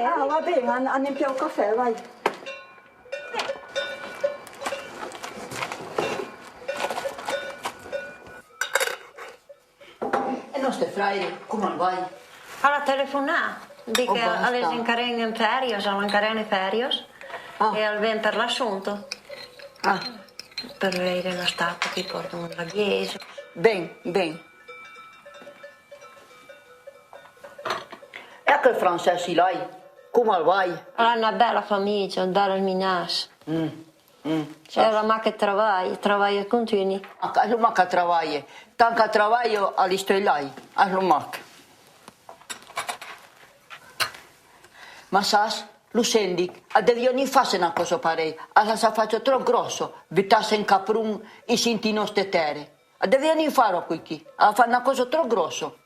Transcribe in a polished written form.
caffè? Ah, va bene, andiamo un caffè, vai. E nostre fraie, come vai? Alla telefonà, dic que basta. les encarreguen en fèries, a l'encarreguen fèries, e el ven per l'assunto. Ah, Per vedere la statua che portano la chiesa. ben. E anche il francese, lei, come vai? Ha una bella famiglia, dar al Minas. C'è la ma che lavora continui. A lo mac lavora. Tanto lavoro all'istoi lei, a lo mac. Ma sas, lo senti, devi non fare una cosa parecchia, alla sa faccio troppo grosso, vittasse in caprun e senti nostre terre. Devi non fare qui, a fare una cosa troppo grosso.